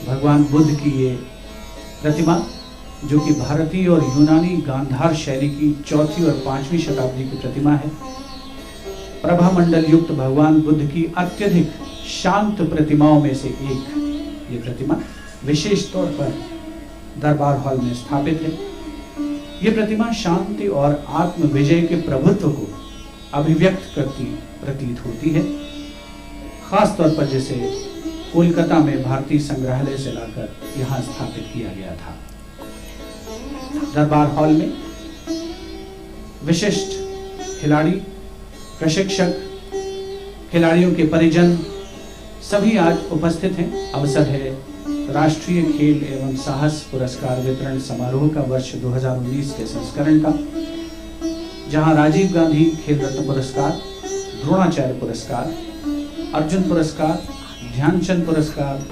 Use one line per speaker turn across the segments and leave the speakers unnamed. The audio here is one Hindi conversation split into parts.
भगवान बुद्ध की ये प्रतिमा, जो कि भारतीय और यूनानी गांधार शैली की 4वीं और 5वीं शताब्दी की प्रतिमा है। प्रभा मंडल युक्त भगवान बुद्ध की अत्यधिक शांत प्रतिमाओं में से एक ये प्रतिमा विशेष तौर पर दरबार हॉल में स्थापित है। ये प्रतिमा शांति और आत्म विजय के प्रभुत्व को अभिव्यक्त करती प्रतीत होती है। खास तौर पर जिसे कोलकाता में भारतीय संग्रहालय से लाकर यहाँ स्थापित किया गया था। दरबार हॉल में विशिष्ट खिलाड़ी, प्रशिक्षक, खिलाड़ियों के परिजन सभी आज उपस्थित हैं। अवसर है राष्ट्रीय खेल एवं साहस पुरस्कार वितरण समारोह का वर्ष 2019 के संस्करण का, जहां राजीव गांधी खेल रत्न पुरस्कार, द्रोणाचार्य पुरस्कार, अर्जुन पुरस्कार, ध्यानचंद पुरस्कार,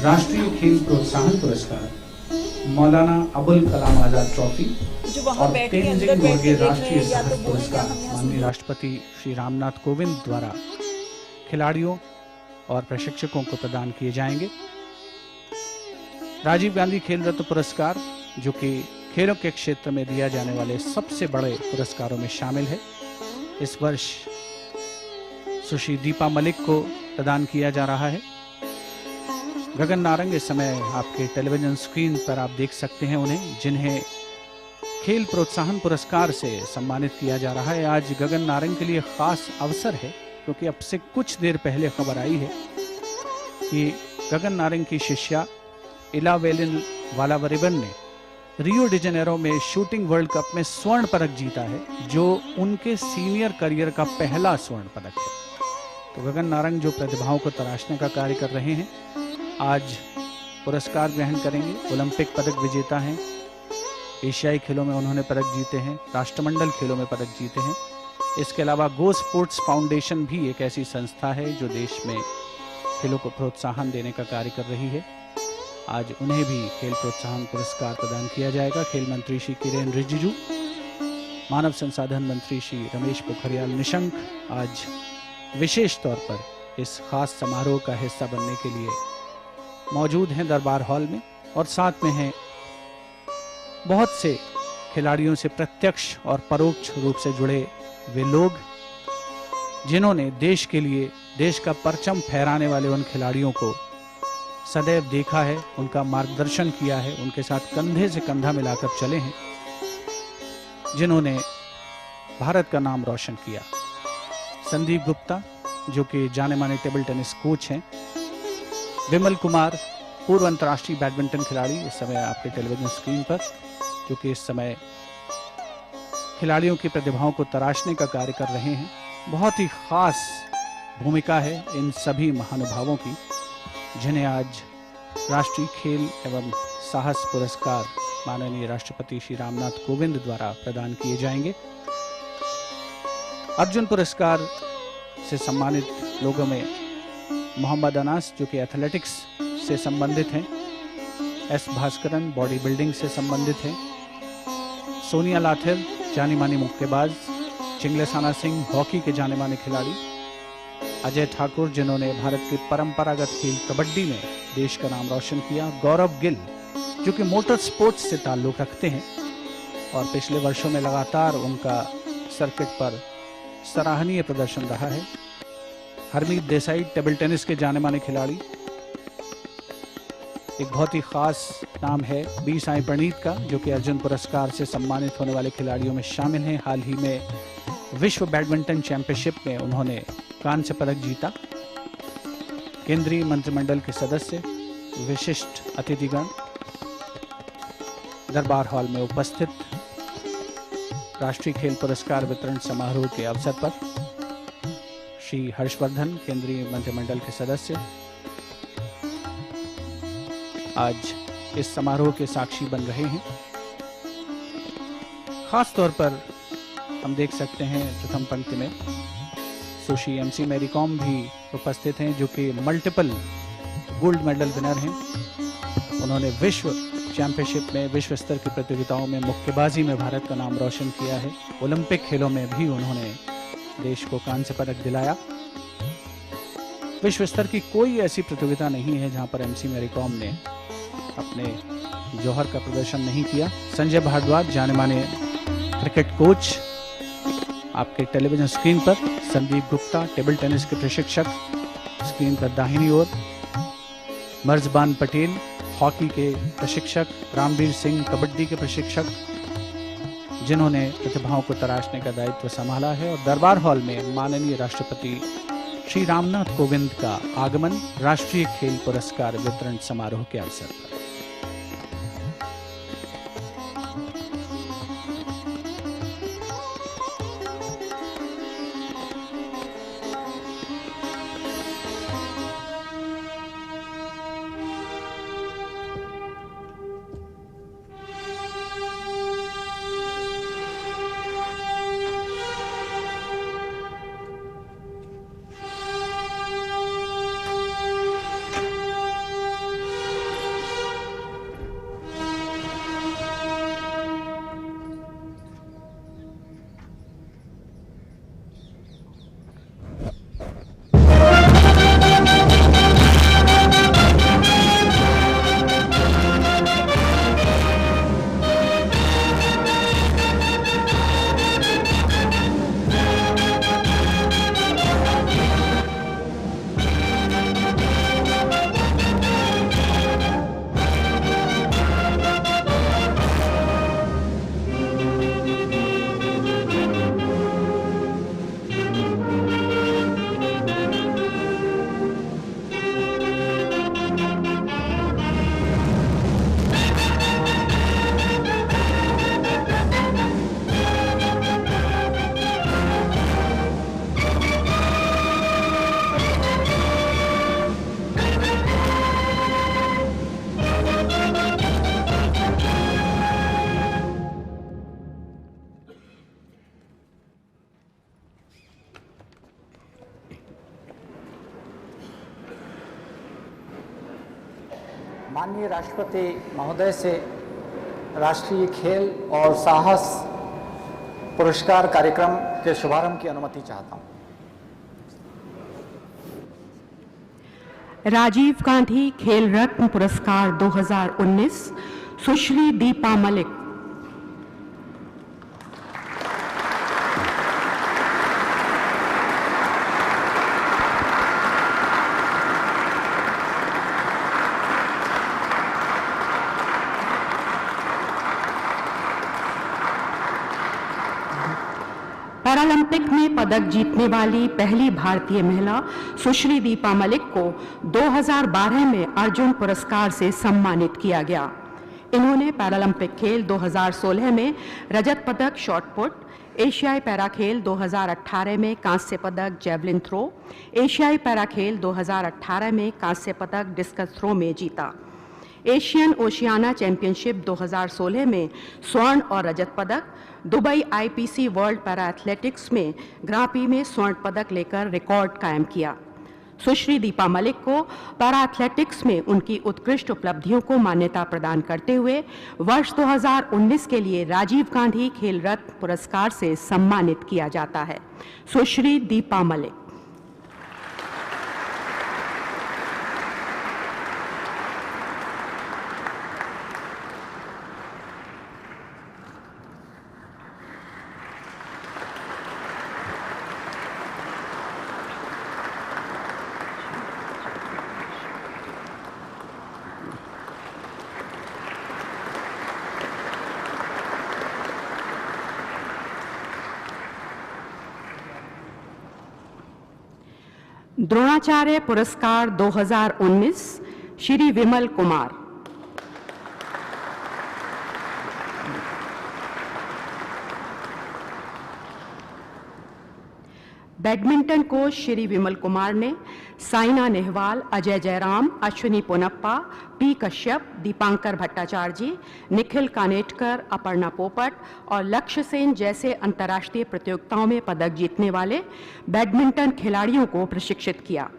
राष्ट्रीय खेल प्रोत्साहन पुरस्कार, मौलाना अबुल कलाम आजाद ट्रॉफी और तेनजिंग नोर्गे राष्ट्रीय साहस पुरस्कार माननीय राष्ट्रपति श्री रामनाथ कोविंद द्वारा खिलाड़ियों और प्रशिक्षकों को प्रदान किए जाएंगे। राजीव गांधी खेल रत्न पुरस्कार, जो कि खेलों के क्षेत्र में दिया जाने वाले सबसे बड़े पुरस्कारों में शामिल है, इस वर्ष सुश्री दीपा मलिक को प्रदान किया जा रहा है। गगन नारंग इस समय आपके टेलीविजन स्क्रीन पर आप देख सकते हैं उन्हें, जिन्हें खेल प्रोत्साहन पुरस्कार से सम्मानित किया जा रहा है। आज गगन नारंग के लिए खास अवसर है, क्योंकि अब से कुछ देर पहले खबर आई है कि गगन नारंग की शिष्या इलावेलिन वालावरिबन ने रियो डी जेनेरो में शूटिंग वर्ल्ड कप में स्वर्ण पदक जीता है, जो उनके सीनियर करियर का पहला स्वर्ण पदक है। तो गगन नारंग जो प्रतिभाओं को तराशने का कार्य कर रहे हैं, आज पुरस्कार ग्रहण करेंगे। ओलंपिक पदक विजेता हैं, एशियाई खेलों में उन्होंने पदक जीते हैं, राष्ट्रमंडल खेलों में पदक जीते हैं। इसके अलावा गो स्पोर्ट्स फाउंडेशन भी एक ऐसी संस्था है जो देश में खेलों को प्रोत्साहन देने का कार्य कर रही है। आज उन्हें भी खेल प्रोत्साहन पुरस्कार प्रदान किया जाएगा। खेल मंत्री श्री किरेन रिजिजू, मानव संसाधन मंत्री श्री रमेश पोखरियाल निशंक आज विशेष तौर पर इस खास समारोह का हिस्सा बनने के लिए मौजूद हैं दरबार हॉल में, और साथ में हैं बहुत से खिलाड़ियों से प्रत्यक्ष और परोक्ष रूप से जुड़े वे लोग, जिन्होंने देश के लिए देश का परचम फहराने वाले उन खिलाड़ियों को सदैव देखा है, उनका मार्गदर्शन किया है, उनके साथ कंधे से कंधा मिलाकर चले हैं, जिन्होंने भारत का नाम रोशन किया। संदीप गुप्ता, जो कि जाने माने टेबल टेनिस कोच हैं, विमल कुमार, पूर्व अंतर्राष्ट्रीय बैडमिंटन खिलाड़ी, इस समय आपके टेलीविजन स्क्रीन पर, जो कि इस समय खिलाड़ियों की प्रतिभाओं को तराशने का कार्य कर रहे हैं। बहुत ही खास भूमिका है इन सभी महानुभावों की, जिन्हें आज राष्ट्रीय खेल एवं साहस पुरस्कार माननीय राष्ट्रपति श्री रामनाथ कोविंद द्वारा प्रदान किए जाएंगे। अर्जुन पुरस्कार से सम्मानित लोगों में मोहम्मद अनास, जो कि एथलेटिक्स से संबंधित हैं, एस भास्करन बॉडी बिल्डिंग से संबंधित हैं, सोनिया लाथिर जानी मानी मुक्केबाज, चिंगलेसाना सिंह हॉकी के जाने माने खिलाड़ी, अजय ठाकुर जिन्होंने भारत के परंपरागत खेल कबड्डी में देश का नाम रोशन किया, गौरव गिल जो कि मोटर स्पोर्ट्स से ताल्लुक रखते हैं और पिछले वर्षों में लगातार उनका सर्किट पर सराहनीय प्रदर्शन रहा है, हरमीत देसाई टेबल टेनिस के जाने माने खिलाड़ी। एक बहुत ही खास नाम है बी साई प्रणीत का, जो कि अर्जुन पुरस्कार से सम्मानित होने वाले खिलाड़ियों में शामिल हैं। हाल ही में विश्व बैडमिंटन चैंपियनशिप में उन्होंने कांस्य पदक जीता। केंद्रीय मंत्रिमंडल के सदस्य, विशिष्ट अतिथिगण दरबार हॉल में उपस्थित राष्ट्रीय खेल पुरस्कार वितरण समारोह के अवसर पर श्री हर्षवर्धन, केंद्रीय मंत्रिमंडल के सदस्य, आज इस समारोह के साक्षी बन रहे हैं। खास तौर पर हम देख सकते हैं प्रथम पंक्ति में सुश्री एमसी मैरी कॉम भी उपस्थित हैं, जो कि मल्टीपल गोल्ड मेडल विनर हैं। उन्होंने विश्व चैंपियनशिप में, विश्व स्तर की प्रतियोगिताओं में मुक्केबाजी में भारत का नाम रोशन किया है। ओलंपिक खेलों में भी उन्होंने देश को कांस्य पदक दिलाया। विश्व स्तर की कोई ऐसी प्रतियोगिता नहीं है जहां पर एमसी मैरी कॉम ने अपने जौहर का प्रदर्शन नहीं किया। संजय भारद्वाज, जाने माने क्रिकेट कोच, आपके टेलीविजन स्क्रीन पर। संदीप गुप्ता, टेबल टेनिस के प्रशिक्षक, स्क्रीन पर दाहिनी ओर। मर्जबान पटेल, हॉकी के प्रशिक्षक। रामवीर सिंह, कबड्डी के प्रशिक्षक, जिन्होंने प्रतिभाओं को तराशने का दायित्व संभाला है। और दरबार हॉल में माननीय राष्ट्रपति श्री रामनाथ कोविंद का आगमन राष्ट्रीय खेल पुरस्कार वितरण समारोह के अवसर पर।
माननीय राष्ट्रपति महोदय से राष्ट्रीय खेल और साहस पुरस्कार कार्यक्रम के शुभारंभ की अनुमति चाहता हूं।
राजीव गांधी खेल रत्न पुरस्कार 2019 सुश्री दीपा मलिक। पैरालंपिक में पदक जीतने वाली पहली भारतीय महिला सुश्री दीपा मलिक को 2012 में अर्जुन पुरस्कार से सम्मानित किया गया। इन्होंने पैरालंपिक खेल 2016 में रजत पदक शॉट पुट, एशियाई पैरा खेल 2018 में कांस्य पदक जेवलिन थ्रो, एशियाई पैरा खेल 2018 में कांस्य पदक डिस्कस थ्रो में जीता। एशियन ओशियाना चैंपियनशिप 2016 में स्वर्ण और रजत पदक, Dubai IPC world para athletics में ग्रां प्री में स्वर्ण पदक लेकर रिकॉर्ड कायम किया। सुश्री दीपा मलिक को पैरा एथलेटिक्स में उनकी उत्कृष्ट उपलब्धियों को मान्यता प्रदान करते हुए वर्ष 2019 के लिए राजीव गांधी खेल रत्न पुरस्कार से सम्मानित किया जाता है। सुश्री दीपा मलिक। द्रोणाचार्य पुरस्कार 2019 श्री विमल कुमार। बैडमिंटन कोच श्री विमल कुमार ने साइना नेहवाल, अजय जयराम, अश्विनी पोनप्पा, पी कश्यप, दीपांकर भट्टाचार्य जी, निखिल कानेटकर, अपर्णा पोपट और लक्ष्य सेन जैसे अंतर्राष्ट्रीय प्रतियोगिताओं में पदक जीतने वाले बैडमिंटन खिलाड़ियों को प्रशिक्षित किया।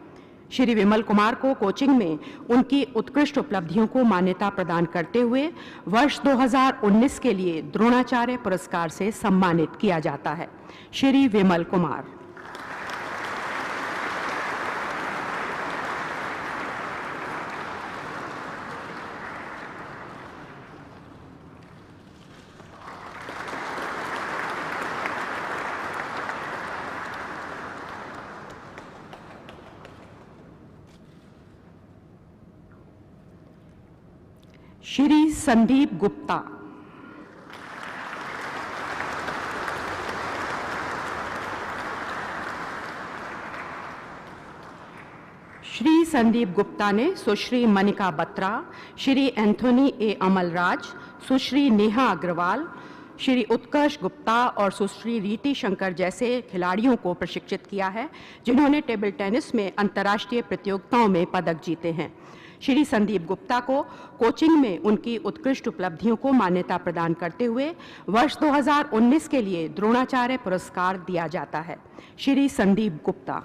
श्री विमल कुमार को कोचिंग में उनकी उत्कृष्ट उपलब्धियों को मान्यता प्रदान करते हुए वर्ष 2019 के लिए द्रोणाचार्य पुरस्कार से सम्मानित किया जाता है। श्री विमल कुमार। श्री संदीप गुप्ता। श्री संदीप गुप्ता ने सुश्री मनिका बत्रा, श्री एंथोनी ए अमलराज, सुश्री नेहा अग्रवाल, श्री उत्कर्ष गुप्ता और सुश्री रीति शंकर जैसे खिलाड़ियों को प्रशिक्षित किया है, जिन्होंने टेबल टेनिस में अंतर्राष्ट्रीय प्रतियोगिताओं में पदक जीते हैं। श्री संदीप गुप्ता को कोचिंग में उनकी उत्कृष्ट उपलब्धियों को मान्यता प्रदान करते हुए वर्ष 2019 के लिए द्रोणाचार्य पुरस्कार दिया जाता है। श्री संदीप गुप्ता।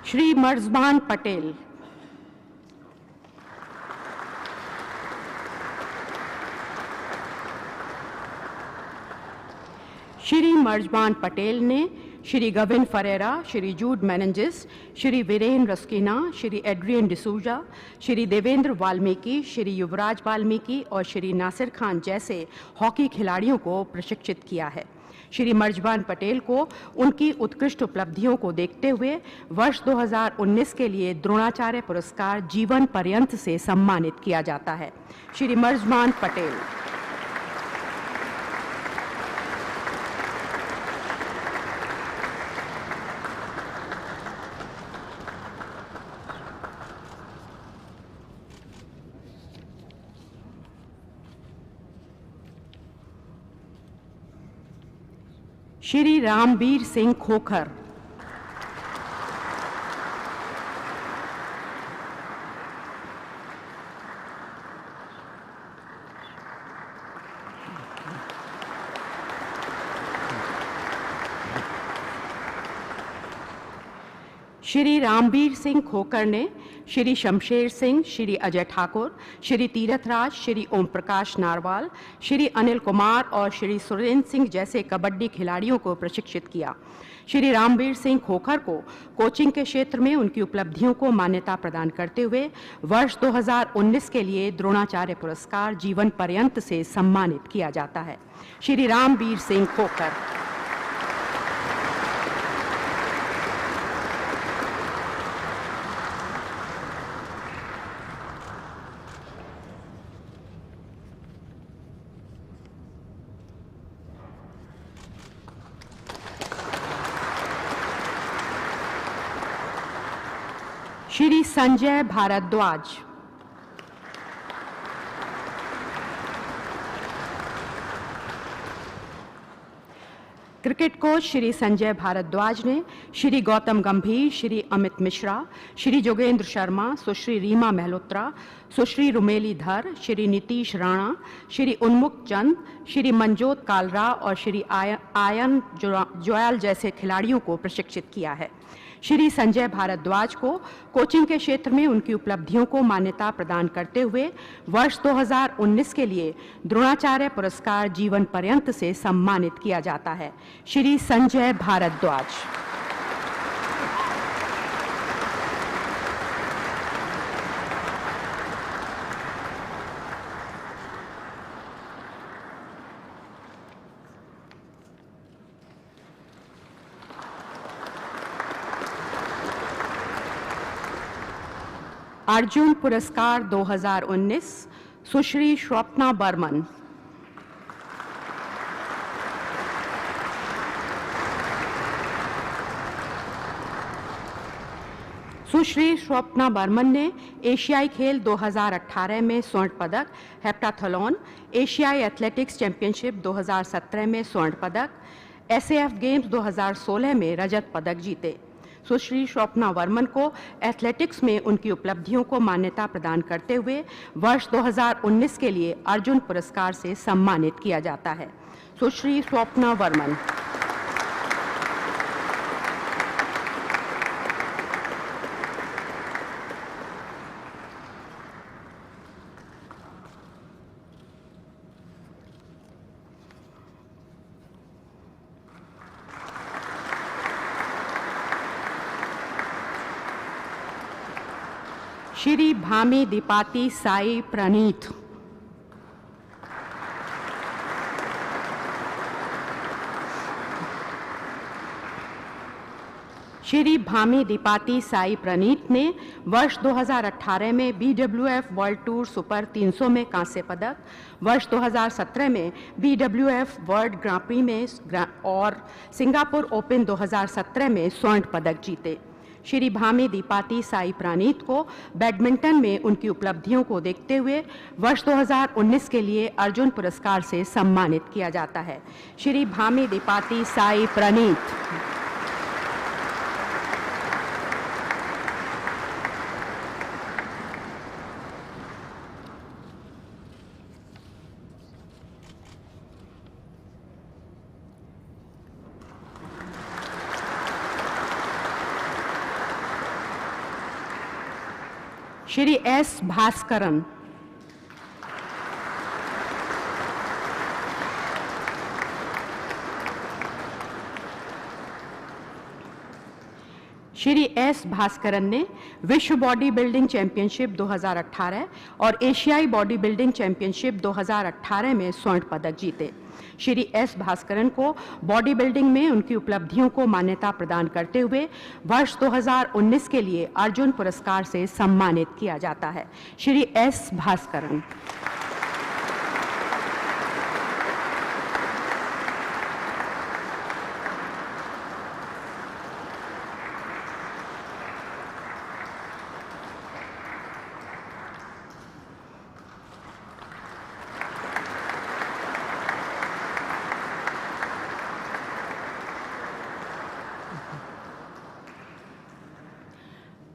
श्री मर्जबान पटेल। श्री मर्जबान पटेल ने Shri Gavin Ferreira, Shri Jude Menezes, Shri Viren Rasquinha, Shri Adrian D'Souza, Shri Devendra Valmiki, Shri Yuvraj Valmiki और श्री नासिर खान जैसे हॉकी खिलाड़ियों को प्रशिक्षित किया है। श्री मर्जबान पटेल को उनकी उत्कृष्ट उपलब्धियों को देखते हुए वर्ष 2019 के लिए द्रोणाचार्य पुरस्कार जीवन पर्यंत से सम्मानित किया जाता है। श्री मर्जबान पटेल। श्री रामवीर सिंह खोखर। श्री रामवीर सिंह खोखर ने श्री शमशेर सिंह, श्री अजय ठाकुर, श्री तीरथराज, श्री ओम प्रकाश नारवाल, श्री अनिल कुमार और श्री सुरेंद्र सिंह जैसे कबड्डी खिलाड़ियों को प्रशिक्षित किया। श्री रामवीर सिंह खोखर को कोचिंग के क्षेत्र में उनकी उपलब्धियों को मान्यता प्रदान करते हुए वर्ष 2019 के लिए द्रोणाचार्य पुरस्कार जीवन पर्यंत से सम्मानित किया जाता है। श्री रामवीर सिंह खोखर। श्री संजय भारद्वाज। क्रिकेट कोच श्री संजय भारद्वाज ने श्री गौतम गंभीर, श्री अमित मिश्रा, श्री जोगेंद्र शर्मा, सुश्री रीमा मेहलोत्रा, सुश्री रुमेली धर, श्री नीतीश राणा, श्री उन्मुक्त चंद, श्री मंजोत कालरा और श्री आयन जोयाल जैसे खिलाड़ियों को प्रशिक्षित किया है। श्री संजय भारद्वाज को कोचिंग के क्षेत्र में उनकी उपलब्धियों को मान्यता प्रदान करते हुए वर्ष 2019 के लिए द्रोणाचार्य पुरस्कार जीवन पर्यंत से सम्मानित किया जाता है। श्री संजय भारद्वाज। अर्जुन पुरस्कार 2019 सुश्री स्वप्ना बर्मन। सुश्री स्वप्ना बर्मन ने एशियाई खेल 2018 में स्वर्ण पदक, हेप्टाथलॉन, एशियाई एथलेटिक्स चैंपियनशिप 2017 में स्वर्ण पदक, एसएएफ गेम्स 2016 में रजत पदक जीते। सुश्री स्वप्ना बर्मन को एथलेटिक्स में उनकी उपलब्धियों को मान्यता प्रदान करते हुए वर्ष 2019 के लिए अर्जुन पुरस्कार से सम्मानित किया जाता है। सुश्री स्वप्ना बर्मन। श्री भामी दीपाती साई प्रणीत, श्री भामी दीपाती साई प्रणीत ने वर्ष 2018 में BWF वर्ल्ड टूर सुपर 300 में कांस्य पदक, वर्ष 2017 में BWF वर्ल्ड ग्रां प्री में और सिंगापुर ओपन 2017 में स्वर्ण पदक जीते। श्री भामी दीपाती साई प्रणीत को बैडमिंटन में उनकी उपलब्धियों को देखते हुए वर्ष 2019 के लिए अर्जुन पुरस्कार से सम्मानित किया जाता है। श्री भामी दीपाती साई प्रणीत। श्री एस भास्करन, श्री एस भास्करन ने विश्व बॉडी बिल्डिंग चैंपियनशिप 2018 और एशियाई बॉडी बिल्डिंग चैंपियनशिप 2018 में स्वर्ण पदक जीते। श्री एस भास्करन को बॉडी बिल्डिंग में उनकी उपलब्धियों को मान्यता प्रदान करते हुए वर्ष 2019 के लिए अर्जुन पुरस्कार से सम्मानित किया जाता है। श्री एस भास्करन।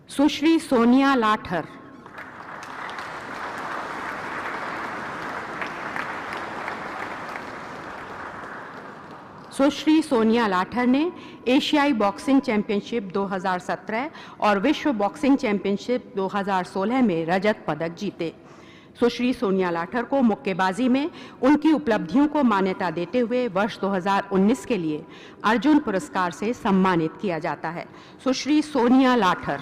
सुश्री सोनिया लाठर, सुश्री सोनिया लाठर ने एशियाई बॉक्सिंग चैंपियनशिप 2017 और विश्व बॉक्सिंग चैंपियनशिप 2016 में रजत पदक जीते। सुश्री सोनिया लाठर को मुक्केबाजी में उनकी उपलब्धियों को मान्यता देते हुए वर्ष 2019 के लिए अर्जुन पुरस्कार से सम्मानित किया जाता है। सुश्री सोनिया लाठर।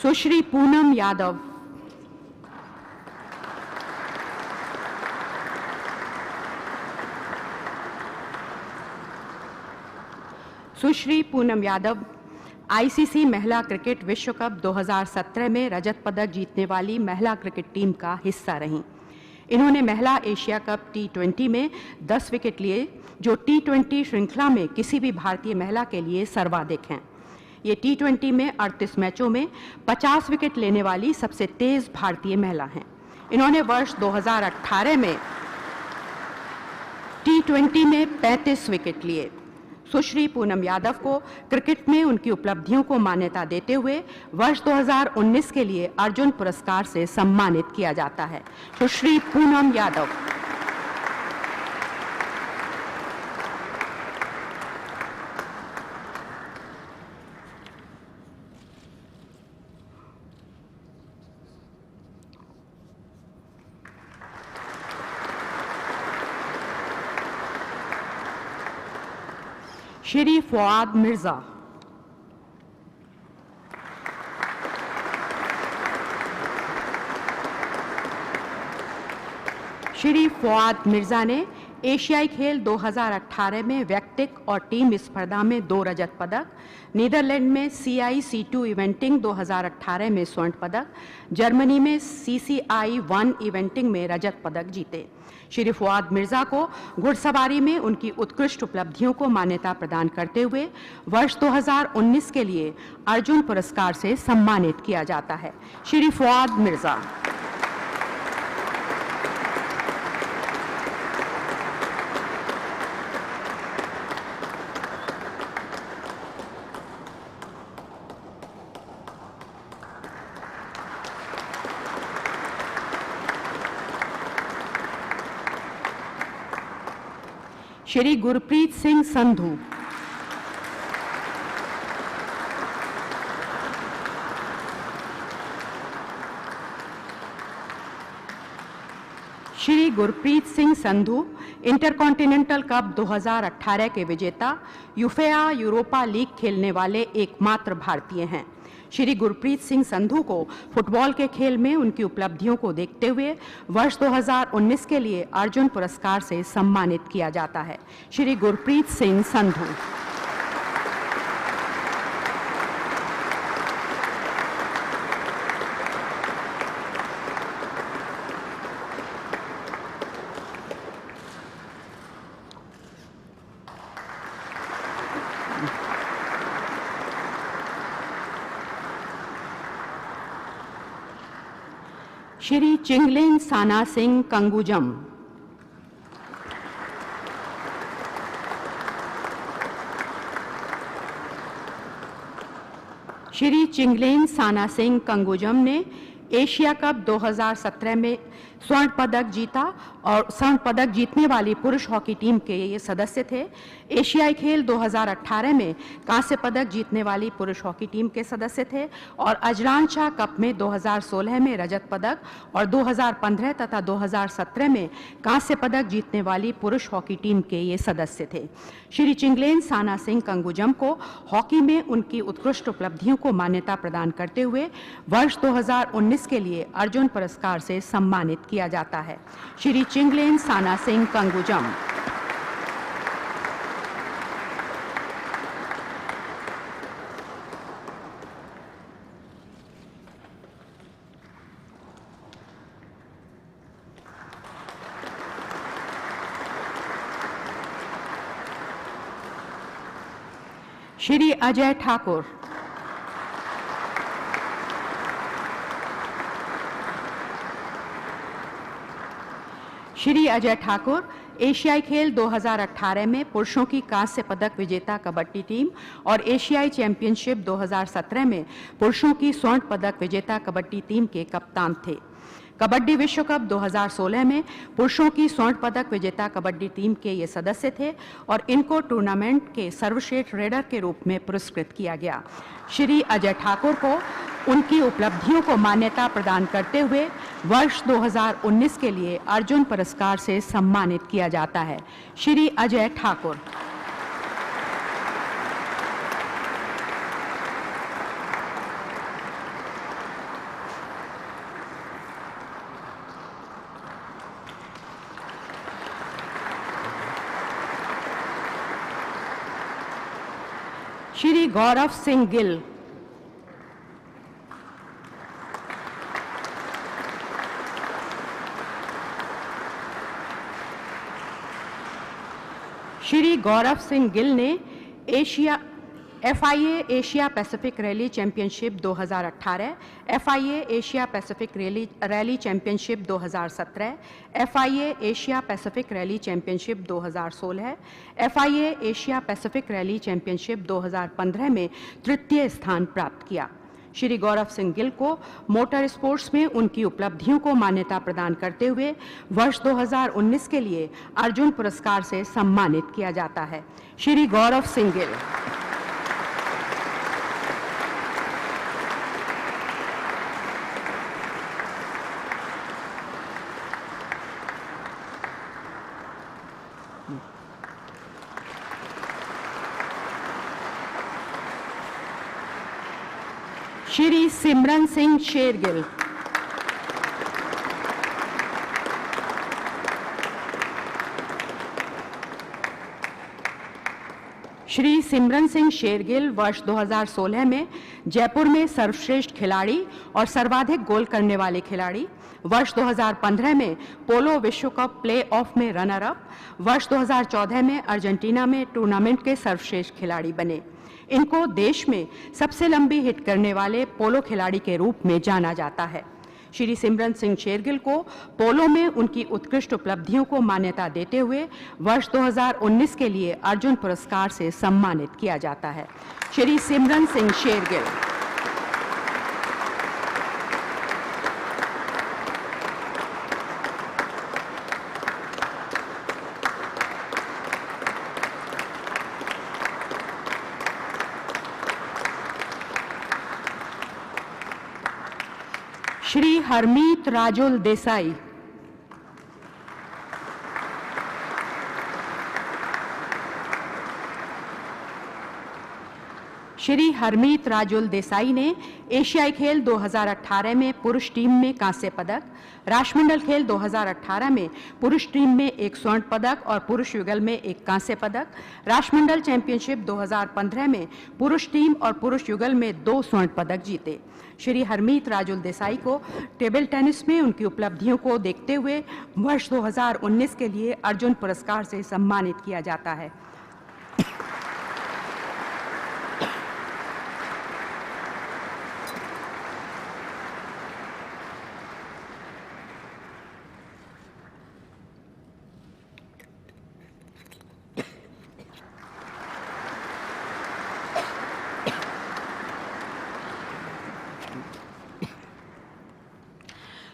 सुश्री पूनम यादव, सुश्री पूनम यादव आईसीसी महिला क्रिकेट विश्व कप 2017 में रजत पदक जीतने वाली महिला क्रिकेट टीम का हिस्सा रहीं। इन्होंने महिला एशिया कप T20 में 10 विकेट लिए, जो T20 श्रृंखला में किसी भी भारतीय महिला के लिए सर्वाधिक हैं। ये T20 में 38 मैचों में 50 विकेट लेने वाली सबसे तेज भारतीय महिला हैं। इन्होंने वर्ष 2018 में T20 में 35 विकेट लिए। सुश्री पूनम यादव को क्रिकेट में उनकी उपलब्धियों को मान्यता देते हुए वर्ष 2019 के लिए अर्जुन पुरस्कार से सम्मानित किया जाता है। सुश्री पूनम यादव। श्री फवाद मिर्जा, श्री फवाद मिर्जा ने एशियाई खेल 2018 में व्यक्तिक और टीम स्पर्धा में 2 रजत पदक, नीदरलैंड में CIC2 इवेंटिंग 2018 में स्वर्ण पदक, जर्मनी में CCI1 इवेंटिंग में रजत पदक जीते। श्री फवाद मिर्जा को घुड़सवारी में उनकी उत्कृष्ट उपलब्धियों को मान्यता प्रदान करते हुए वर्ष 2019 के लिए अर्जुन पुरस्कार से सम्मानित किया जाता है। श्री फवाद मिर्जा। श्री गुरप्रीत सिंह संधू, गुरप्रीत सिंह संधू इंटरकॉन्टिनेंटल कप 2018 के विजेता, यूफेआ यूरोपा लीग खेलने वाले एकमात्र भारतीय हैं। श्री गुरप्रीत सिंह संधू को फुटबॉल के खेल में उनकी उपलब्धियों को देखते हुए वर्ष 2019 के लिए अर्जुन पुरस्कार से सम्मानित किया जाता है। श्री गुरप्रीत सिंह संधू। श्री चिंगलेन साना सिंह कंगुजम। श्री चिंगलेन साना सिंह कंगुजम ने एशिया कप 2017 में स्वर्ण पदक जीता और स्वर्ण पदक जीतने वाली पुरुष हॉकी टीम के ये सदस्य थे। एशियाई खेल 2018 में कांस्य पदक जीतने वाली पुरुष हॉकी टीम के सदस्य थे और अजलान शाह कप में 2016 में रजत पदक और 2015 तथा 2017 में कांस्य पदक जीतने वाली पुरुष हॉकी टीम के ये सदस्य थे। श्री चिंगलेन साना सिंह कंगुजम को हॉकी में उनकी उत्कृष्ट उपलब्धियों को मान्यता प्रदान करते हुए वर्ष 2019 के लिए अर्जुन पुरस्कार से सम्मानित किया जाता है। श्री चिंगलेन साना सिंह कंगुजम। श्री अजय ठाकुर। श्री अजय ठाकुर एशियाई खेल 2018 में पुरुषों की कांस्य पदक विजेता कबड्डी टीम और एशियाई चैंपियनशिप 2017 में पुरुषों की स्वर्ण पदक विजेता कबड्डी टीम के कप्तान थे। कबड्डी विश्व कप 2016 में पुरुषों की स्वर्ण पदक विजेता कबड्डी टीम के ये सदस्य थे और इनको टूर्नामेंट के सर्वश्रेष्ठ रेडर के रूप में पुरस्कृत किया गया। श्री अजय ठाकुर को उनकी उपलब्धियों को मान्यता प्रदान करते हुए वर्ष 2019 के लिए अर्जुन पुरस्कार से सम्मानित किया जाता है। श्री अजय ठाकुर। श्री गौरव सिंह गिल। श्री गौरव सिंह गिल ने FIA Asia Pacific rally championship 2018, FIA Asia Pacific rally championship 2017, FIA Asia Pacific rally championship 2016, FIA Asia Pacific rally championship 2015 में तृतीय स्थान प्राप्त किया। श्री गौरव सिंह गिल को मोटर स्पोर्ट्स में उनकी उपलब्धियों को मान्यता प्रदान करते हुए वर्ष 2019 के लिए अर्जुन पुरस्कार से सम्मानित किया जाता है। श्री गौरव सिंह गिल। श्री सिमरन सिंह शेरगिल। श्री सिमरन सिंह शेरगिल वर्ष 2016 में जयपुर में सर्वश्रेष्ठ खिलाड़ी और सर्वाधिक गोल करने वाले खिलाड़ी, वर्ष 2015 में पोलो विश्व कप प्ले ऑफ में रनर अप, वर्ष 2014 में अर्जेंटीना में टूर्नामेंट के सर्वश्रेष्ठ खिलाड़ी बने। इनको देश में सबसे लंबी हिट करने वाले पोलो खिलाड़ी के रूप में जाना जाता है। श्री सिमरन सिंह शेरगिल को पोलो में उनकी उत्कृष्ट उपलब्धियों को मान्यता देते हुए वर्ष 2019 के लिए अर्जुन पुरस्कार से सम्मानित किया जाता है। श्री सिमरन सिंह शेरगिल। श्री हरमीत राजुल देसाई। श्री हरमीत राजुल देसाई ने एशियाई खेल 2018 में पुरुष टीम में कांस्य पदक, राष्ट्रमंडल खेल 2018 में पुरुष टीम में 1 स्वर्ण पदक और पुरुष युगल में 1 कांस्य पदक, राष्ट्रमंडल चैंपियनशिप 2015 में पुरुष टीम और पुरुष युगल में 2 स्वर्ण पदक जीते। श्री हरमीत राजुल देसाई को टेबल टेनिस में उनकी उपलब्धियों को देखते हुए वर्ष 2019 के लिए अर्जुन पुरस्कार से सम्मानित किया जाता है।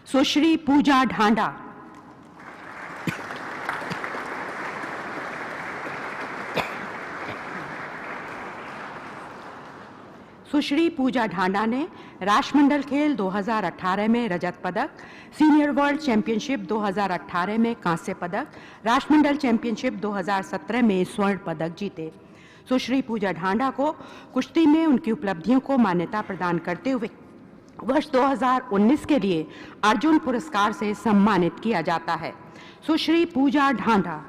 सुश्री पूजा ढांडा। सुश्री पूजा ढांडा ने राष्ट्रमंडल खेल 2018 में रजत पदक, सीनियर वर्ल्ड चैंपियनशिप 2018 में कांस्य पदक, राष्ट्रमंडल चैंपियनशिप 2017 में स्वर्ण पदक जीते। सुश्री पूजा ढांडा को कुश्ती में उनकी उपलब्धियों को मान्यता प्रदान करते हुए वर्ष 2019 के लिए अर्जुन पुरस्कार से सम्मानित किया जाता है। सुश्री पूजा ढांडा।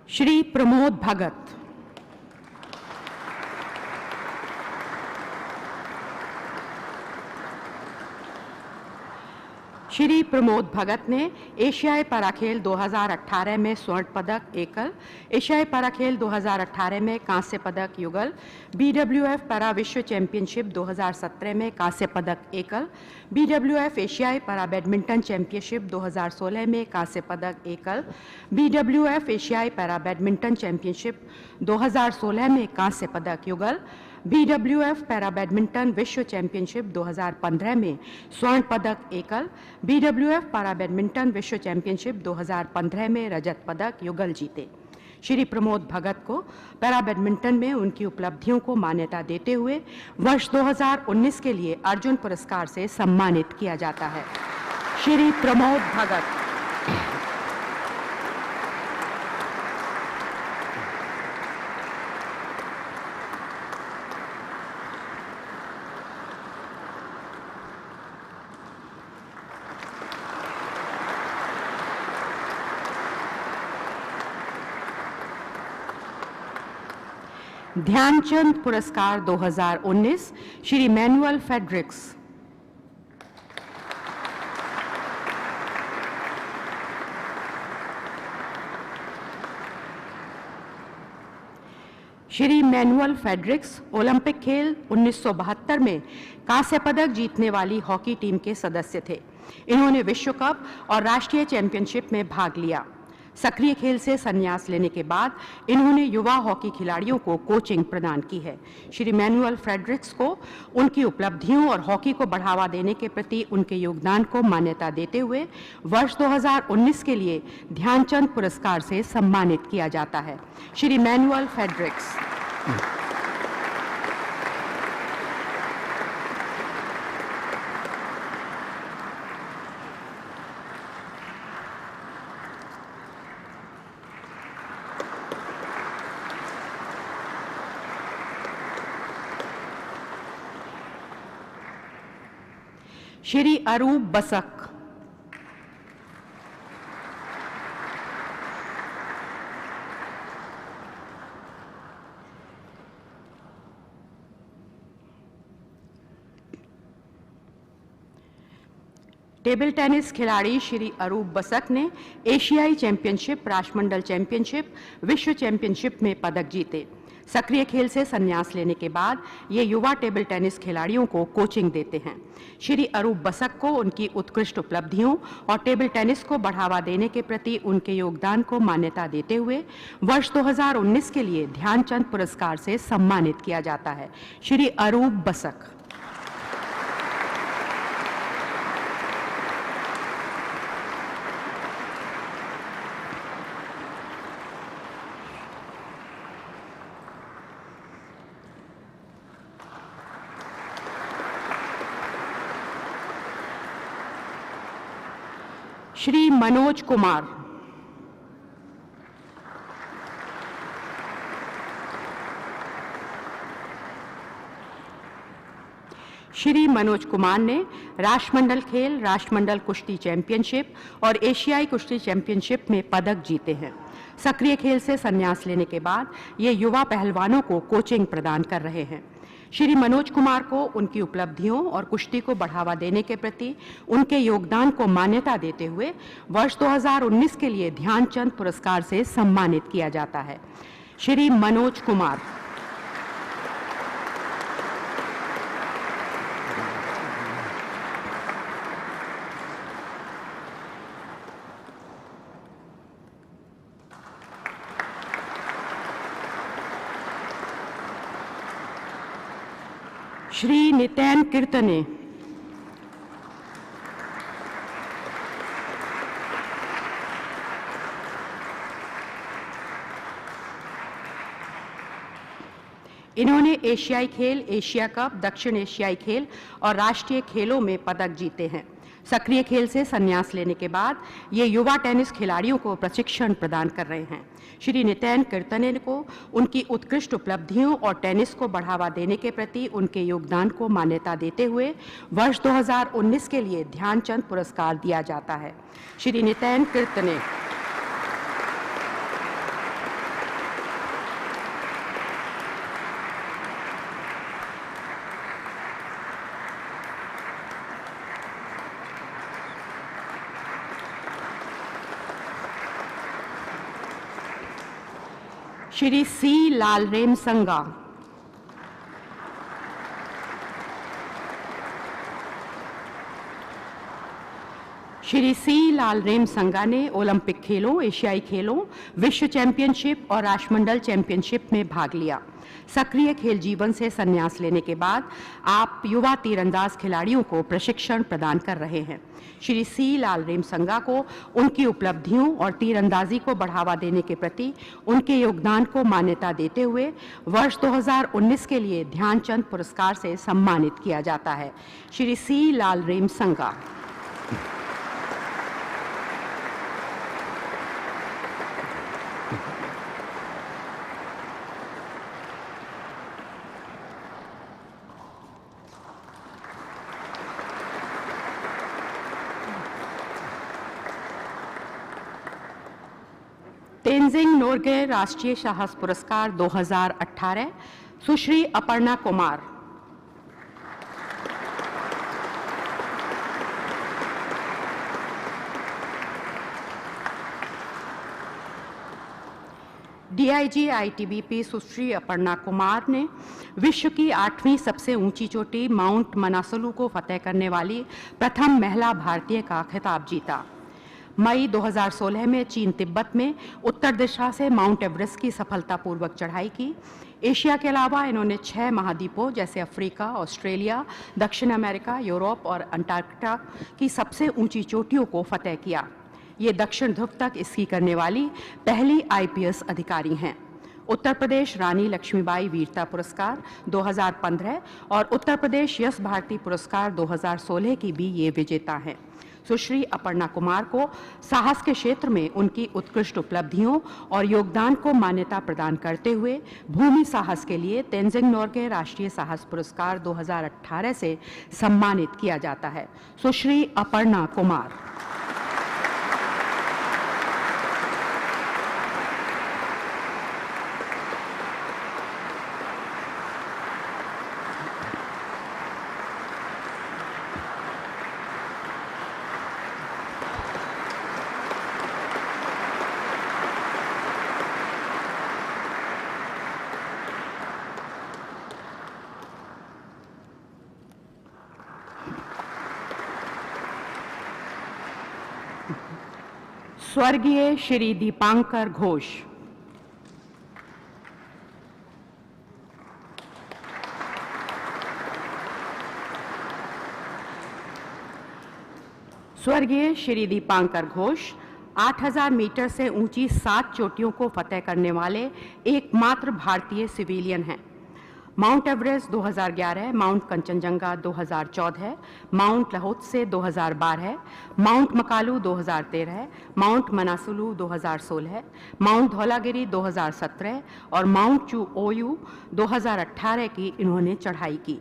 श्री प्रमोद भगत। श्री प्रमोद भगत ने एशियाई पैराखेल 2018 में स्वर्ण पदक एकल, एशियाई पैराखेल 2018 में कांस्य पदक युगल, BWF पैरा विश्व चैंपियनशिप 2017 में कांस्य पदक एकल, BWF एशियाई पैरा बैडमिंटन चैंपियनशिप 2016 में कांस्य पदक एकल, BWF एशियाई पैरा बैडमिंटन चैंपियनशिप 2016 में कांस्य पदक युगल, BWF पैरा बैडमिंटन विश्व चैंपियनशिप 2015 में स्वर्ण पदक एकल, BWF पैरा बैडमिंटन विश्व चैंपियनशिप 2015 में रजत पदक युगल जीते। श्री प्रमोद भगत को पैरा बैडमिंटन में उनकी उपलब्धियों को मान्यता देते हुए वर्ष 2019 के लिए अर्जुन पुरस्कार से सम्मानित किया जाता है। श्री प्रमोद भगत। ध्यानचंद पुरस्कार 2019 Shri Manuel Fredericks. Shri Manuel Fredericks Olympic खेल 1972 में कांस्य पदक जीतने वाली हॉकी टीम के सदस्य थे। इन्होंने विश्व कप और राष्ट्रीय चैंपियनशिप में भाग लिया। सक्रिय खेल से संन्यास लेने के बाद इन्होंने युवा हॉकी खिलाड़ियों को कोचिंग प्रदान की है। श्री मैनुअल फ्रेडरिक्स को उनकी उपलब्धियों और हॉकी को बढ़ावा देने के प्रति उनके योगदान को मान्यता देते हुए वर्ष 2019 के लिए ध्यानचंद पुरस्कार से सम्मानित किया जाता है। Shri Manuel Fredericks. Shri Arup Basak. Table tennis खिलाड़ी श्री अरूप बसक ने एशियाई चैंपियनशिप, राष्ट्रमंडल चैंपियनशिप, विश्व चैंपियनशिप में पदक जीते। सक्रिय खेल से संन्यास लेने के बाद ये युवा टेबल टेनिस खिलाड़ियों को कोचिंग देते हैं। श्री अरूप बसक को उनकी उत्कृष्ट उपलब्धियों और टेबल टेनिस को बढ़ावा देने के प्रति उनके योगदान को मान्यता देते हुए वर्ष 2019 के लिए ध्यानचंद पुरस्कार से सम्मानित किया जाता है। श्री अरूप बसक। श्री मनोज कुमार, श्री मनोज कुमार ने राष्ट्रमंडल खेल, राष्ट्रमंडल कुश्ती चैंपियनशिप और एशियाई कुश्ती चैंपियनशिप में पदक जीते हैं। सक्रिय खेल से संन्यास लेने के बाद ये युवा पहलवानों को कोचिंग प्रदान कर रहे हैं। श्री मनोज कुमार को उनकी उपलब्धियों और कुश्ती को बढ़ावा देने के प्रति उनके योगदान को मान्यता देते हुए वर्ष 2019 के लिए ध्यानचंद पुरस्कार से सम्मानित किया जाता है। श्री मनोज कुमार। श्री नितैन कीर्तने, इन्होंने एशियाई खेल, एशिया कप, दक्षिण एशियाई खेल और राष्ट्रीय खेलों में पदक जीते हैं। सक्रिय खेल से संन्यास लेने के बाद ये युवा टेनिस खिलाड़ियों को प्रशिक्षण प्रदान कर रहे हैं। श्री नितैन कीर्तने को उनकी उत्कृष्ट उपलब्धियों और टेनिस को बढ़ावा देने के प्रति उनके योगदान को मान्यता देते हुए वर्ष 2019 के लिए ध्यानचंद पुरस्कार दिया जाता है। श्री नितैन कीर्तने। श्री सी लालरेम संगा, श्री सी लालरेम संगा ने ओलंपिक खेलों, एशियाई खेलों, विश्व चैंपियनशिप और राष्ट्रमंडल चैंपियनशिप में भाग लिया। सक्रिय खेल जीवन से संन्यास लेने के बाद आप युवा तीरंदाज खिलाड़ियों को प्रशिक्षण प्रदान कर रहे हैं। श्री सी लालरेम संगा को उनकी उपलब्धियों और तीरंदाजी को बढ़ावा देने के प्रति उनके योगदान को मान्यता देते हुए वर्ष 2019 के लिए ध्यानचंद पुरस्कार से सम्मानित किया जाता है। श्री सी लालरेम संगा। तेंजिंग नोर्गे राष्ट्रीय साहस पुरस्कार 2018, सुश्री अपर्णा कुमार। डीआईजी आईटीबीपी सुश्री अपर्णा कुमार ने विश्व की 8वीं सबसे ऊंची चोटी माउंट मनासलू को फतेह करने वाली प्रथम महिला भारतीय का खिताब जीता। मई 2016 में चीन तिब्बत में उत्तर दिशा से माउंट एवरेस्ट की सफलतापूर्वक चढ़ाई की। एशिया के अलावा इन्होंने 6 महाद्वीपों जैसे अफ्रीका, ऑस्ट्रेलिया, दक्षिण अमेरिका, यूरोप और अंटार्कटिका की सबसे ऊंची चोटियों को फतेह किया। ये दक्षिण ध्रुव तक स्की करने वाली पहली आईपीएस अधिकारी हैं। उत्तर प्रदेश रानी लक्ष्मीबाई वीरता पुरस्कार 2015 और उत्तर प्रदेश यश भारती पुरस्कार 2016 की भी ये विजेता हैं। सुश्री अपर्णा कुमार को साहस के क्षेत्र में उनकी उत्कृष्ट उपलब्धियों और योगदान को मान्यता प्रदान करते हुए भूमि साहस के लिए तेंजिंग नोर्गे राष्ट्रीय साहस पुरस्कार 2018 से सम्मानित किया जाता है। सुश्री अपर्णा कुमार। स्वर्गीय श्री दीपांकर घोष। स्वर्गीय श्री दीपांकर घोष 8000 मीटर से ऊंची 7 चोटियों को फतेह करने वाले एकमात्र भारतीय सिविलियन हैं। Mount Everest 2011, Mount Kangchenjunga 2014, Mount Lhotse 2012, Mount Makalu 2013, Mount Manaslu 2016, Mount Dhaulagiri 2017 और माउंट चू ओयू 2018 की इन्होंने चढ़ाई की।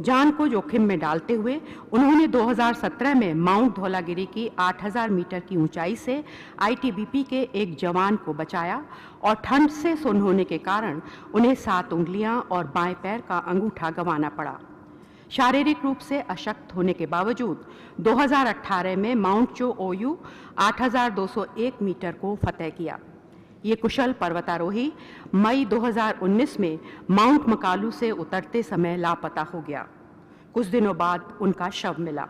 जान को जोखिम में डालते हुए उन्होंने 2017 में माउंट धौलागिरी की 8000 मीटर की ऊंचाई से आईटीबीपी के एक जवान को बचाया और ठंड से सुन्न होने के कारण उन्हें 7 उंगलियां और बाएं पैर का अंगूठा गंवाना पड़ा। शारीरिक रूप से अशक्त होने के बावजूद 2018 में माउंट चो ओयू 8201 मीटर को फतेह किया। ये कुशल पर्वतारोही मई 2019 में माउंट मकालू से उतरते समय लापता हो गया। कुछ दिनों बाद उनका शव मिला।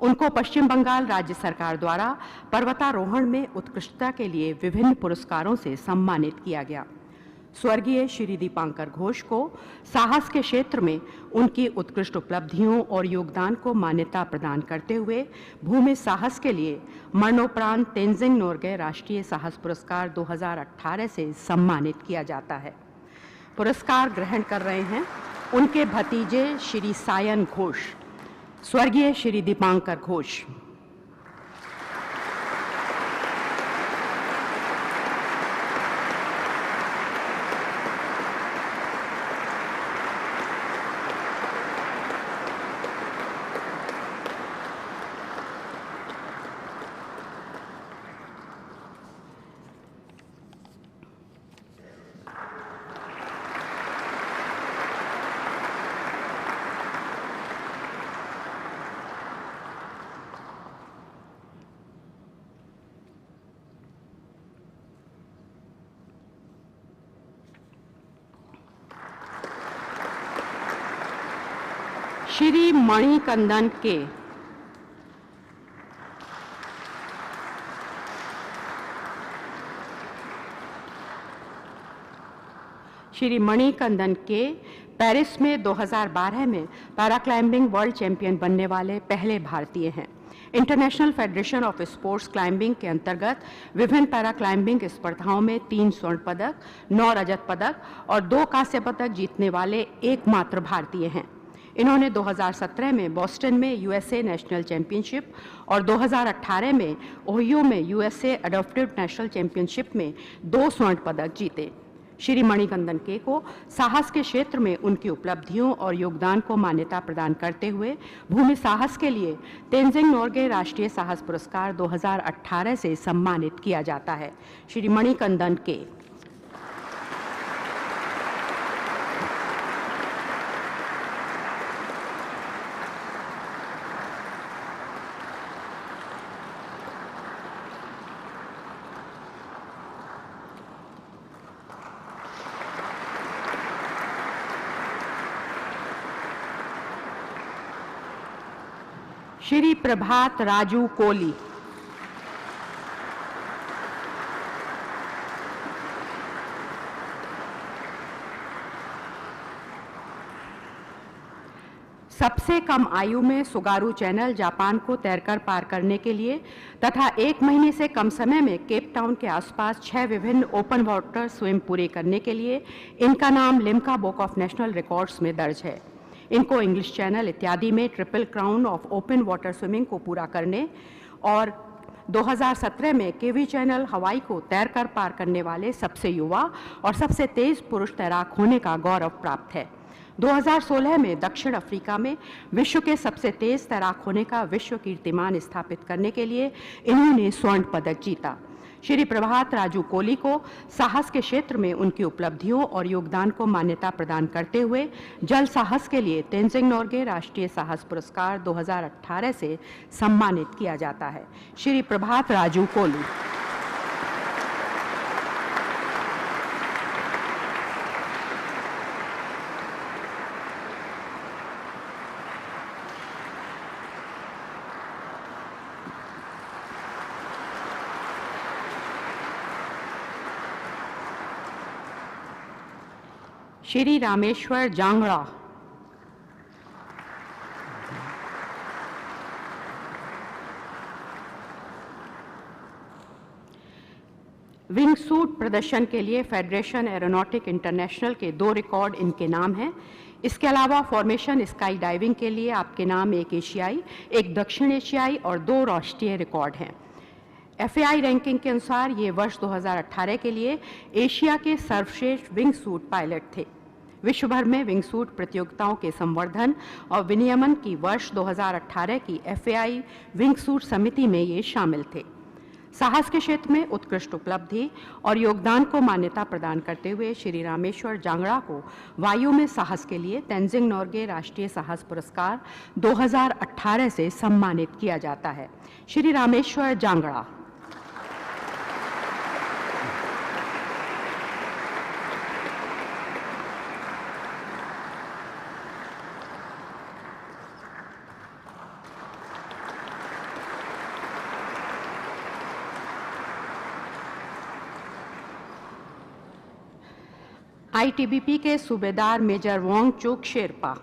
उनको पश्चिम बंगाल राज्य सरकार द्वारा पर्वतारोहण में उत्कृष्टता के लिए विभिन्न पुरस्कारों से सम्मानित किया गया। स्वर्गीय श्री दीपांकर घोष को साहस के क्षेत्र में उनकी उत्कृष्ट उपलब्धियों और योगदान को मान्यता प्रदान करते हुए भूमि साहस के लिए मरणोपरांत तेंजिंग नोर्गे राष्ट्रीय साहस पुरस्कार 2018 से सम्मानित किया जाता है। पुरस्कार ग्रहण कर रहे हैं उनके भतीजे श्री सायन घोष। स्वर्गीय श्री दीपांकर घोष। श्री मणिकंदन के। श्री मणिकंदन के पेरिस में 2012 में पैराक्लाइंबिंग वर्ल्ड चैंपियन बनने वाले पहले भारतीय हैं। International federation of sports climbing के अंतर्गत विभिन्न पैराक्लाइंबिंग स्पर्धाओं में 3 स्वर्ण पदक, 9 रजत पदक और 2 कांस्य पदक जीतने वाले एकमात्र भारतीय हैं। इन्होंने 2017 में बोस्टन में यूएसए नेशनल चैंपियनशिप और 2018 में ओहियो में यूएसए अडॉप्टिव नेशनल चैंपियनशिप में 2 स्वर्ण पदक जीते। श्री मणिकंदन के को साहस के क्षेत्र में उनकी उपलब्धियों और योगदान को मान्यता प्रदान करते हुए भूमि साहस के लिए तेंजिंग नोर्गे राष्ट्रीय साहस पुरस्कार 2018 से सम्मानित किया जाता है। श्री मणिकंदन के। श्री प्रभात राजू कोली। सबसे कम आयु में सुगारू चैनल जापान को तैरकर पार करने के लिए तथा 1 महीने से कम समय में केप टाउन के आसपास 6 विभिन्न ओपन वाटर स्विम पूरे करने के लिए इनका नाम Limca book of national records में दर्ज है। इनको इंग्लिश चैनल इत्यादि में triple crown of open water swimming को पूरा करने और 2017 में केवी चैनल हवाई को तैरकर पार करने वाले सबसे युवा और सबसे तेज पुरुष तैराक होने का गौरव प्राप्त है। 2016 में दक्षिण अफ्रीका में विश्व के सबसे तेज तैराक होने का विश्व कीर्तिमान स्थापित करने के लिए इन्होंने स्वर्ण पदक जीता। श्री प्रभात राजू कोली को साहस के क्षेत्र में उनकी उपलब्धियों और योगदान को मान्यता प्रदान करते हुए जल साहस के लिए तेंजिंग नोर्गे राष्ट्रीय साहस पुरस्कार 2018 से सम्मानित किया जाता है। श्री प्रभात राजू कोली। श्री रामेश्वर जांगड़ा। विंग सूट प्रदर्शन के लिए फेडरेशन एरोनॉटिक इंटरनेशनल के 2 रिकॉर्ड इनके नाम हैं। इसके अलावा फॉर्मेशन स्काई डाइविंग के लिए आपके नाम एक एशियाई, एक दक्षिण एशियाई और 2 राष्ट्रीय रिकॉर्ड हैं। FAI रैंकिंग के अनुसार ये वर्ष 2018 के लिए एशिया के सर्वश्रेष्ठ विंग सूट पायलट थे। विश्व भर में विंग सूट प्रतियोगिताओं के संवर्धन और विनियमन की वर्ष 2018 की FAI विंग सूट समिति में ये शामिल थे। साहस के क्षेत्र में उत्कृष्ट उपलब्धि और योगदान को मान्यता प्रदान करते हुए श्री रामेश्वर जांगड़ा को वायु में साहस के लिए तेंजिंग नोर्गे राष्ट्रीय साहस पुरस्कार 2018 से सम्मानित किया जाता है। श्री रामेश्वर जांगड़ा। ITBP के subedar major Wangchuk Sherpa.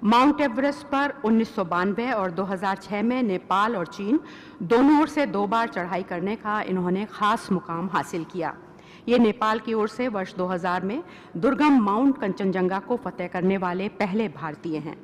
Mount Everest पर 1992 और 2006 में नेपाल और चीन दोनों ओर से 2 बार चढ़ाई करने का इन्होंने खास मुकाम हासिल किया। ये नेपाल की ओर से वर्ष 2000 में दुर्गम माउंट कंचनजंगा को फतेह करने वाले पहले भारतीय हैं।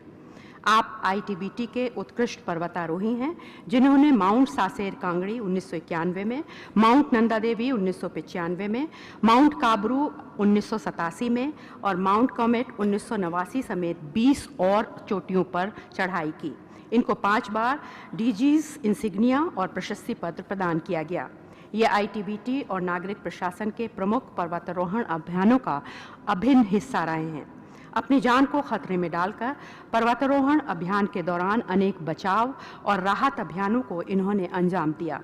आप ITBT के उत्कृष्ट पर्वतारोही हैं जिन्होंने माउंट सासेर कांगड़ी 1991 में, माउंट नंदा देवी 1995 में, माउंट काबरू 1987 में और माउंट कॉमेट 1989 समेत 20 और चोटियों पर चढ़ाई की। इनको 5 बार DG's इंसिग्निया और प्रशस्ति पत्र प्रदान किया गया। ये ITBT और नागरिक प्रशासन के प्रमुख पर्वतारोहण अभियानों का अभिन्न हिस्सा रहे हैं। अपनी जान को खतरे में डालकर पर्वतारोहण अभियान के दौरान अनेक बचाव और राहत अभियानों को इन्होंने अंजाम दिया।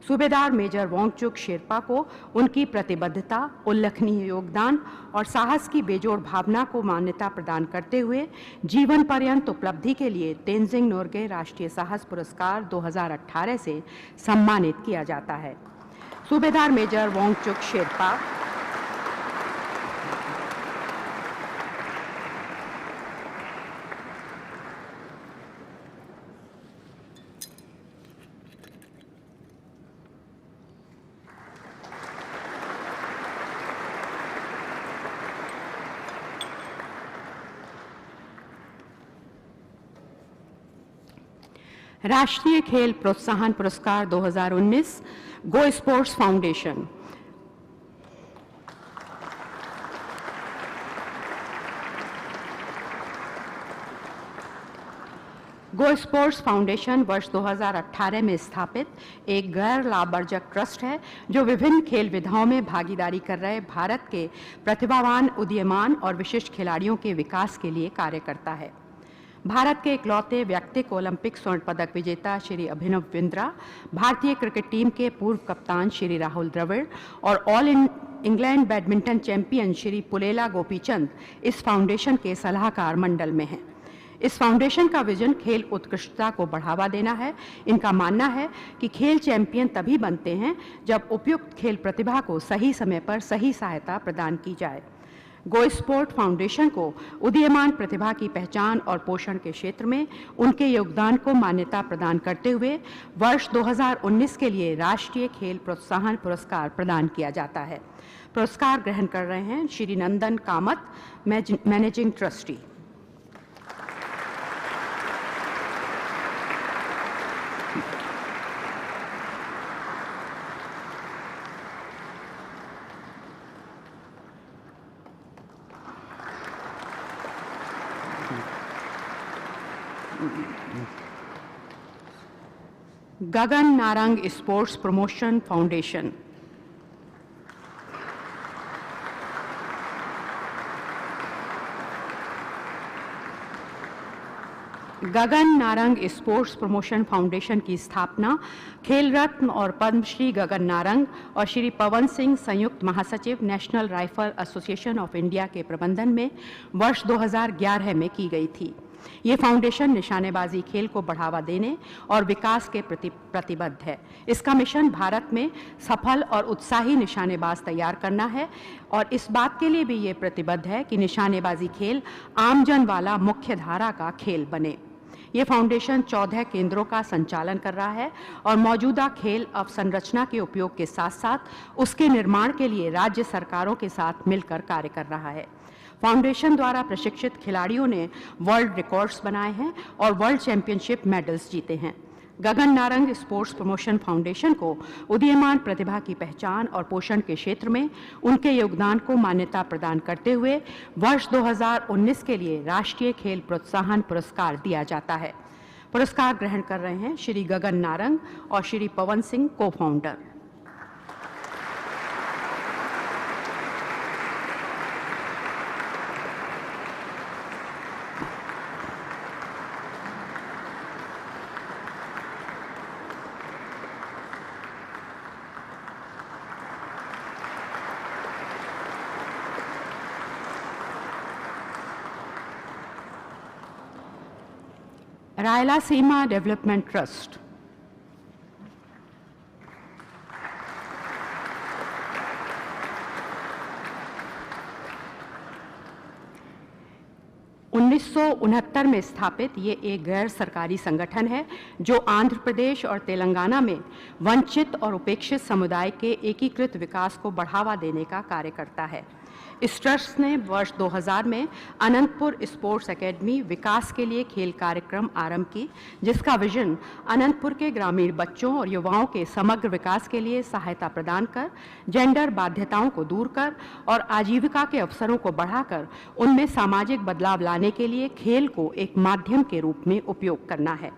सूबेदार मेजर वांगचुक शेरपा को उनकी प्रतिबद्धता, उल्लेखनीय योगदान और साहस की बेजोड़ भावना को मान्यता प्रदान करते हुए जीवन पर्यंत उपलब्धि के लिए तेंजिंग नोर्गे राष्ट्रीय साहस पुरस्कार 2018 से सम्मानित किया जाता है। सूबेदार मेजर वांगचुक शेरपा। राष्ट्रीय खेल प्रोत्साहन पुरस्कार 2019 गो स्पोर्ट्स फाउंडेशन। गो स्पोर्ट्स फाउंडेशन वर्ष 2018 में स्थापित एक गैर लाभवर्जक ट्रस्ट है जो विभिन्न खेल विधाओं में भागीदारी कर रहे भारत के प्रतिभावान, उदीयमान और विशिष्ट खिलाड़ियों के विकास के लिए कार्य करता है। भारत के इकलौते व्यक्तिगत ओलंपिक स्वर्ण पदक विजेता श्री अभिनव बिंद्रा, भारतीय क्रिकेट टीम के पूर्व कप्तान श्री राहुल द्रविड़ और all England badminton champion Shri Pullela Gopichand इस फाउंडेशन के सलाहकार मंडल में हैं। इस फाउंडेशन का विजन खेल उत्कृष्टता को बढ़ावा देना है। इनका मानना है कि खेल चैंपियन तभी बनते हैं जब उपयुक्त खेल प्रतिभा को सही समय पर सही सहायता प्रदान की जाए। गो स्पोर्ट फाउंडेशन को उदीयमान प्रतिभा की पहचान और पोषण के क्षेत्र में उनके योगदान को मान्यता प्रदान करते हुए वर्ष 2019 के लिए राष्ट्रीय खेल प्रोत्साहन पुरस्कार प्रदान किया जाता है। पुरस्कार ग्रहण कर रहे हैं श्री नंदन Kamat, managing trustee. Gagan Narang sports promotion foundation. Gagan Narang sports promotion foundation की स्थापना खेल रत्न और पद्मश्री गगन नारंग और श्री पवन सिंह संयुक्त महासचिव national rifle association of India के प्रबंधन में वर्ष 2011 में की गई थी। ये फाउंडेशन निशानेबाजी खेल को बढ़ावा देने और विकास के प्रति प्रतिबद्ध है। इसका मिशन भारत में सफल और उत्साही निशानेबाज तैयार करना है और इस बात के लिए भी ये प्रतिबद्ध है कि निशानेबाजी खेल आमजन वाला मुख्य धारा का खेल बने। ये फाउंडेशन 14 केंद्रों का संचालन कर रहा है और मौजूदा खेल अवसंरचना के उपयोग के साथ साथ उसके निर्माण के लिए राज्य सरकारों के साथ मिलकर कार्य कर रहा है। फाउंडेशन द्वारा प्रशिक्षित खिलाड़ियों ने वर्ल्ड रिकॉर्ड्स बनाए हैं और वर्ल्ड चैंपियनशिप मेडल्स जीते हैं। Gagan Narang sports promotion foundation को उदीयमान प्रतिभा की पहचान और पोषण के क्षेत्र में उनके योगदान को मान्यता प्रदान करते हुए वर्ष 2019 के लिए राष्ट्रीय खेल प्रोत्साहन पुरस्कार दिया जाता है। पुरस्कार ग्रहण कर रहे हैं श्री गगन नारंग और श्री पवन सिंह, को फाउंडर। Rayalaseema Development trust. उन्नीस में स्थापित ये एक गैर सरकारी संगठन है जो आंध्र प्रदेश और तेलंगाना में वंचित और उपेक्षित समुदाय के एकीकृत विकास को बढ़ावा देने का कार्य करता है। इस ट्रस्ट ने वर्ष 2000 में अनंतपुर स्पोर्ट्स एकेडमी विकास के लिए खेल कार्यक्रम आरंभ की, जिसका विजन अनंतपुर के ग्रामीण बच्चों और युवाओं के समग्र विकास के लिए सहायता प्रदान कर, जेंडर बाध्यताओं को दूर कर और आजीविका के अवसरों को बढ़ाकर उनमें सामाजिक बदलाव लाने के लिए खेल को एक माध्यम के रूप में उपयोग करना है।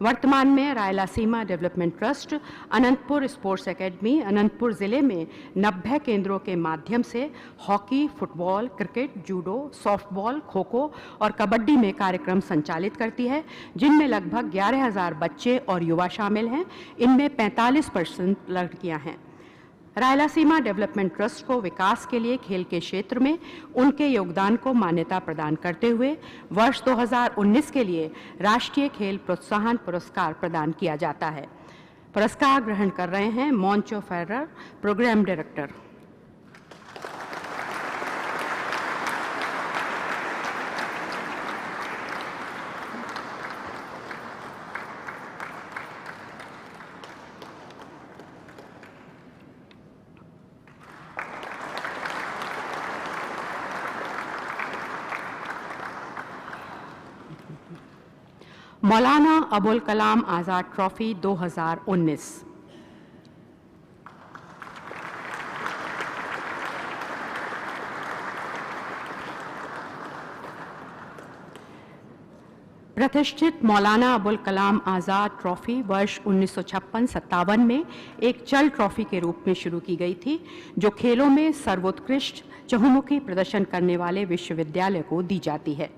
वर्तमान में Rayalaseema Development Trust Anantapur Sports Academy Anantapur जिले में 90 केंद्रों के माध्यम से hockey, football, cricket, judo, softball, kho kho और कबड्डी में कार्यक्रम संचालित करती है, जिनमें लगभग 11,000 बच्चे और युवा शामिल हैं। इनमें 45% लड़कियां हैं। रायलासीमा डेवलपमेंट ट्रस्ट को विकास के लिए खेल के क्षेत्र में उनके योगदान को मान्यता प्रदान करते हुए वर्ष 2019 के लिए राष्ट्रीय खेल प्रोत्साहन पुरस्कार प्रदान किया जाता है। पुरस्कार ग्रहण कर रहे हैं मोंचो Ferrer, programme director. Maulana Abul Kalam Azad trophy 2019। प्रतिष्ठित मौलाना अबुल कलाम आज़ाद ट्रॉफी वर्ष 1956-57 में एक चल ट्रॉफी के रूप में शुरू की गई थी, जो खेलों में सर्वोत्कृष्ट चहुमुखी प्रदर्शन करने वाले विश्वविद्यालय को दी जाती है।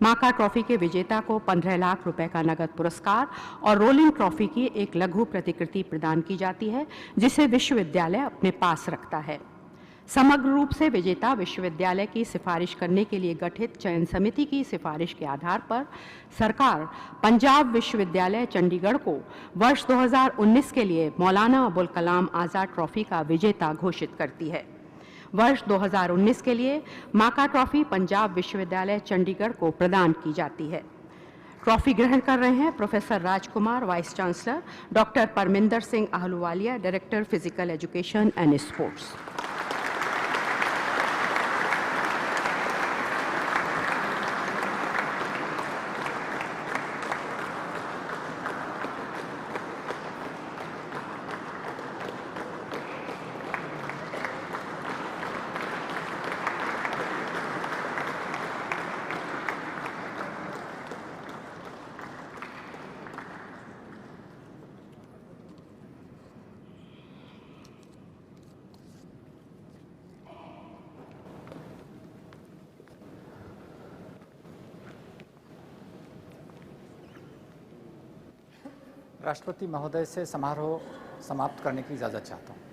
माका ट्रॉफी के विजेता को 15 लाख रुपए का नगद पुरस्कार और रोलिंग ट्रॉफी की एक लघु प्रतिकृति प्रदान की जाती है, जिसे विश्वविद्यालय अपने पास रखता है। समग्र रूप से विजेता विश्वविद्यालय की सिफारिश करने के लिए गठित चयन समिति की सिफारिश के आधार पर सरकार पंजाब विश्वविद्यालय चंडीगढ़ को वर्ष 2019 के लिए मौलाना अबुल कलाम आज़ाद ट्रॉफी का विजेता घोषित करती है। वर्ष 2019 के लिए माका ट्रॉफी पंजाब विश्वविद्यालय चंडीगढ़ को प्रदान की जाती है। ट्रॉफी ग्रहण कर रहे हैं professor Rajkumar, vice chancellor, doctor Parminder Singh Ahluwalia, director physical education and sports.
राष्ट्रपति महोदय से समारोह समाप्त करने की इजाज़त चाहता हूँ।